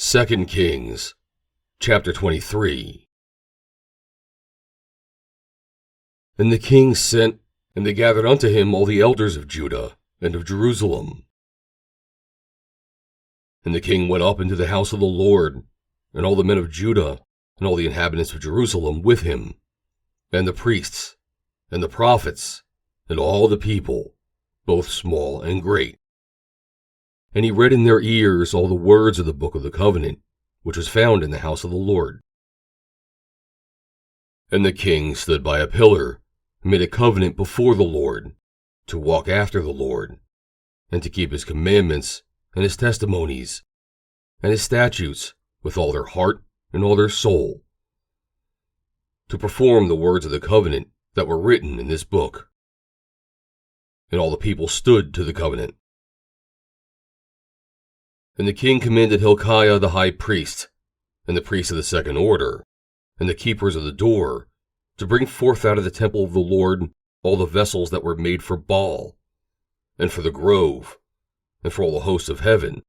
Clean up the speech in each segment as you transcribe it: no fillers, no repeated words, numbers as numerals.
2 Kings, chapter 23. And the king sent, and they gathered unto him all the elders of Judah and of Jerusalem. And the king went up into the house of the Lord, and all the men of Judah, and all the inhabitants of Jerusalem with him, and the priests, and the prophets, and all the people, both small and great. And he read in their ears all the words of the book of the covenant, which was found in the house of the Lord. And the king stood by a pillar, and made a covenant before the Lord, to walk after the Lord, and to keep his commandments, and his testimonies, and his statutes with all their heart and all their soul, to perform the words of the covenant that were written in this book. And all the people stood to the covenant. And the king commanded Hilkiah the high priest, and the priests of the second order, and the keepers of the door, to bring forth out of the temple of the Lord all the vessels that were made for Baal, and for the grove, and for all the hosts of heaven.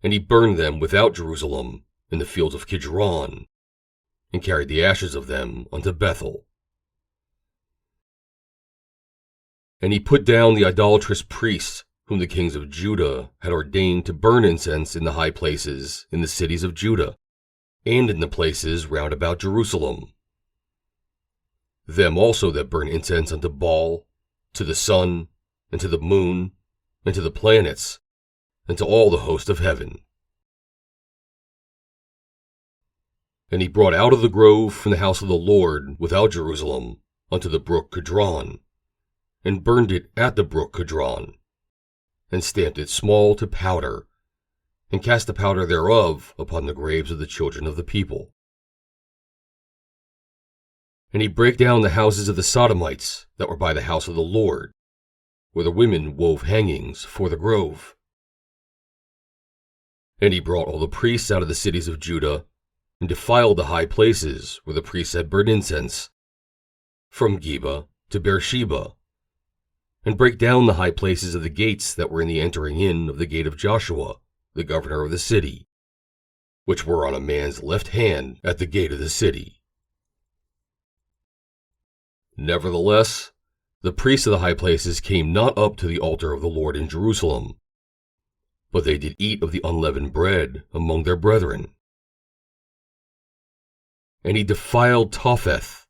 And he burned them without Jerusalem in the fields of Kidron, and carried the ashes of them unto Bethel. And he put down the idolatrous priests, whom the kings of Judah had ordained to burn incense in the high places in the cities of Judah, and in the places round about Jerusalem. Them also that burn incense unto Baal, to the sun, and to the moon, and to the planets, and to all the host of heaven. And he brought out of the grove from the house of the Lord without Jerusalem unto the brook Kidron, and burned it at the brook Kidron, and stamped it small to powder, and cast the powder thereof upon the graves of the children of the people. And he brake down the houses of the Sodomites that were by the house of the Lord, where the women wove hangings for the grove. And he brought all the priests out of the cities of Judah, and defiled the high places where the priests had burned incense, from Geba to Beersheba, and brake down the high places of the gates that were in the entering in of the gate of Joshua, the governor of the city, which were on a man's left hand at the gate of the city. Nevertheless, the priests of the high places came not up to the altar of the Lord in Jerusalem, but they did eat of the unleavened bread among their brethren. And he defiled Topheth,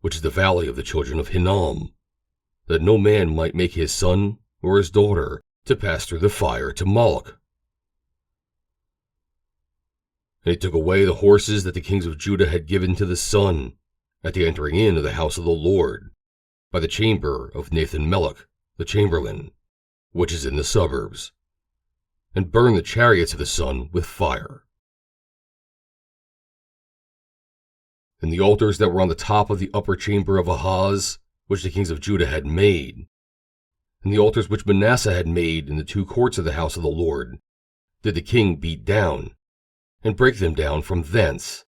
which is the valley of the children of Hinnom, that no man might make his son or his daughter to pass through the fire to Moloch. And he took away the horses that the kings of Judah had given to the sun at the entering in of the house of the Lord, by the chamber of Nathan-Melech, the chamberlain, which is in the suburbs, and burned the chariots of the sun with fire. And the altars that were on the top of the upper chamber of Ahaz, which the kings of Judah had made, and the altars which Manasseh had made in the two courts of the house of the Lord, did the king beat down, and break them down from thence,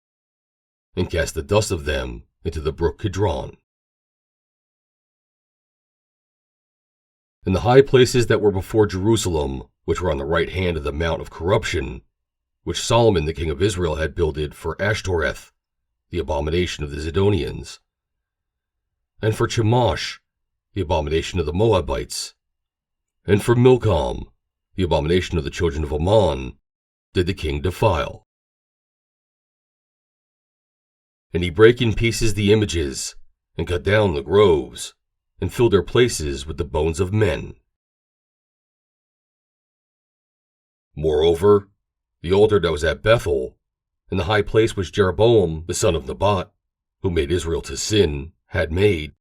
and cast the dust of them into the brook Kidron. And the high places that were before Jerusalem, which were on the right hand of the mount of corruption, which Solomon the king of Israel had builded for Ashtoreth, the abomination of the Zidonians, and for Chemosh, the abomination of the Moabites, and for Milcom, the abomination of the children of Ammon, did the king defile. And he brake in pieces the images, and cut down the groves, and filled their places with the bones of men. Moreover, the altar that was at Bethel, and the high place which Jeroboam the son of Nebat, who made Israel to sin, had made,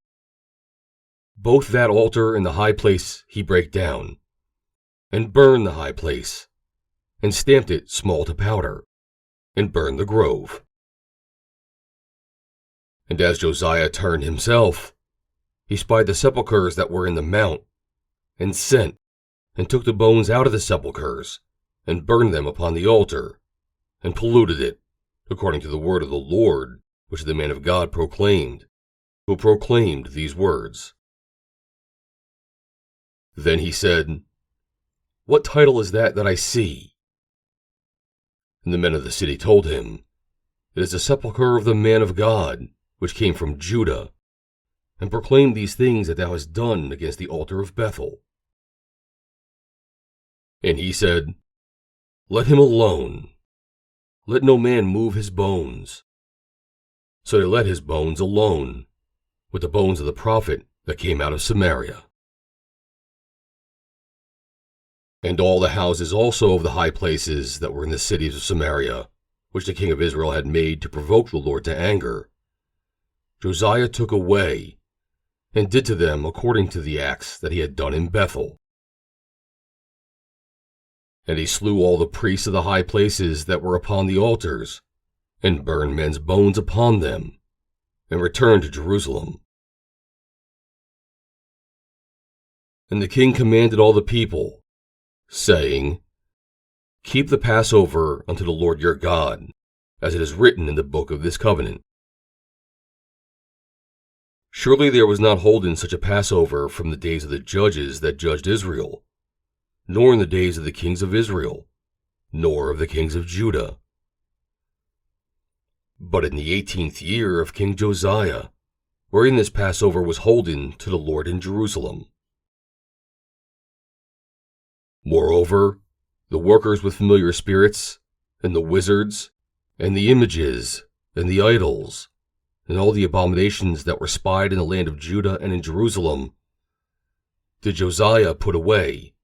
both that altar and the high place he brake down, and burned the high place, and stamped it small to powder, and burned the grove. And as Josiah turned himself, he spied the sepulchres that were in the mount, and sent, and took the bones out of the sepulchres, and burned them upon the altar, and polluted it, according to the word of the Lord, which the man of God proclaimed, who proclaimed these words. Then he said, What title is that I see? And the men of the city told him, "It is the sepulchre of the man of God, which came from Judah, and proclaimed these things that thou hast done against the altar of Bethel." And he said, "Let him alone. Let no man move his bones." So they let his bones alone, with the bones of the prophet that came out of Samaria. And all the houses also of the high places that were in the cities of Samaria, which the king of Israel had made to provoke the Lord to anger, Josiah took away, and did to them according to the acts that he had done in Bethel. And he slew all the priests of the high places that were upon the altars, and burned men's bones upon them, and returned to Jerusalem. And the king commanded all the people, saying, "Keep the Passover unto the Lord your God, as it is written in the book of this covenant." Surely there was not holden such a Passover from the days of the judges that judged Israel, nor in the days of the kings of Israel, nor of the kings of Judah. But in the 18th year of King Josiah, wherein this Passover was holden to the Lord in Jerusalem. Moreover, the workers with familiar spirits, and the wizards, and the images, and the idols, and all the abominations that were spied in the land of Judah and in Jerusalem, did Josiah put away,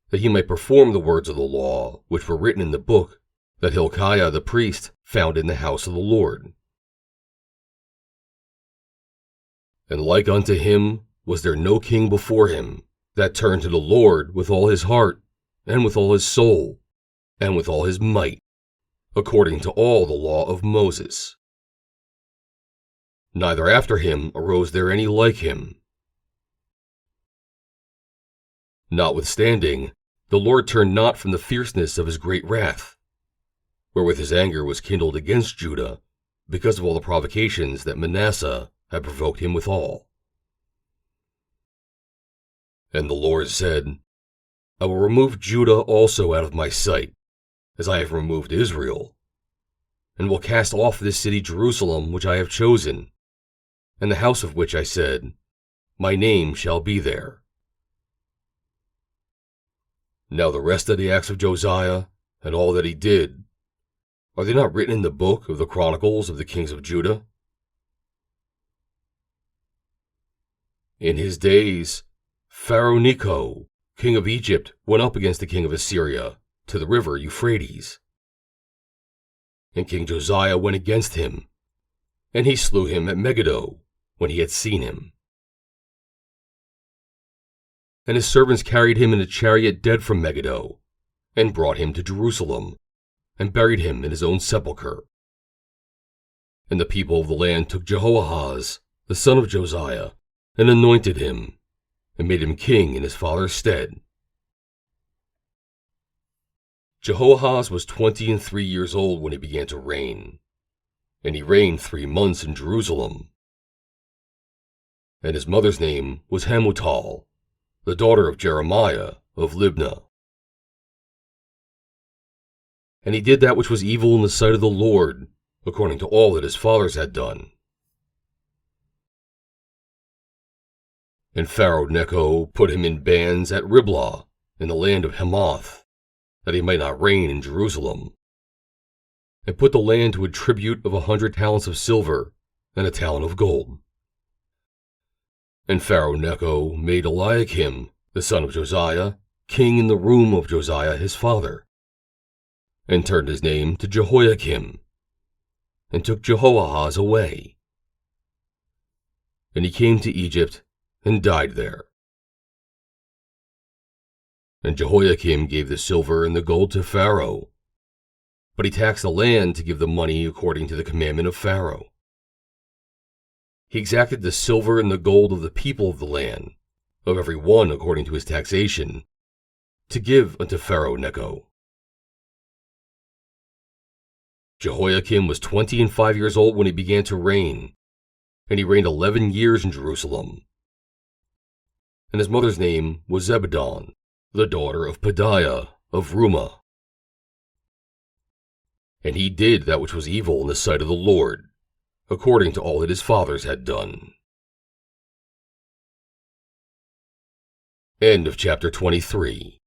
that he might perform the words of the law which were written in the book that Hilkiah the priest found in the house of the Lord. And like unto him was there no king before him, that turned to the Lord with all his heart, and with all his soul, and with all his might, according to all the law of Moses. Neither after him arose there any like him. Notwithstanding, the Lord turned not from the fierceness of his great wrath, wherewith his anger was kindled against Judah, because of all the provocations that Manasseh had provoked him withal. And the Lord said, I will remove Judah also out of my sight, as I have removed Israel, and will cast off this city Jerusalem which I have chosen, and the house of which I said, My name shall be there. Now the rest of the acts of Josiah, and all that he did, are they not written in the book of the Chronicles of the kings of Judah? In his days, Pharaoh Necho, king of Egypt, went up against the king of Assyria to the river Euphrates. And King Josiah went against him, and he slew him at Megiddo when he had seen him. And his servants carried him in a chariot dead from Megiddo, and brought him to Jerusalem, and buried him in his own sepulchre. And the people of the land took Jehoahaz, the son of Josiah, and anointed him, and made him king in his father's stead. Jehoahaz was 23 years old when he began to reign, and he reigned 3 months in Jerusalem. And his mother's name was Hamutal, the daughter of Jeremiah of Libnah. And he did that which was evil in the sight of the Lord, according to all that his fathers had done. And Pharaoh Necho put him in bands at Riblah, in the land of Hamath, that he might not reign in Jerusalem, and put the land to a tribute of 100 talents of silver and a talent of gold. And Pharaoh Necho made Eliakim, the son of Josiah, king in the room of Josiah his father, and turned his name to Jehoiakim, and took Jehoahaz away. And he came to Egypt, and died there. And Jehoiakim gave the silver and the gold to Pharaoh, but he taxed the land to give the money according to the commandment of Pharaoh. He exacted the silver and the gold of the people of the land, of every one according to his taxation, to give unto Pharaoh Necho. Jehoiakim was 25 years old when he began to reign, and he reigned 11 years in Jerusalem. And his mother's name was Zebedon, the daughter of Pedaiah of Rumah. and he did that which was evil in the sight of the Lord, according to all that his fathers had done. End of chapter 23.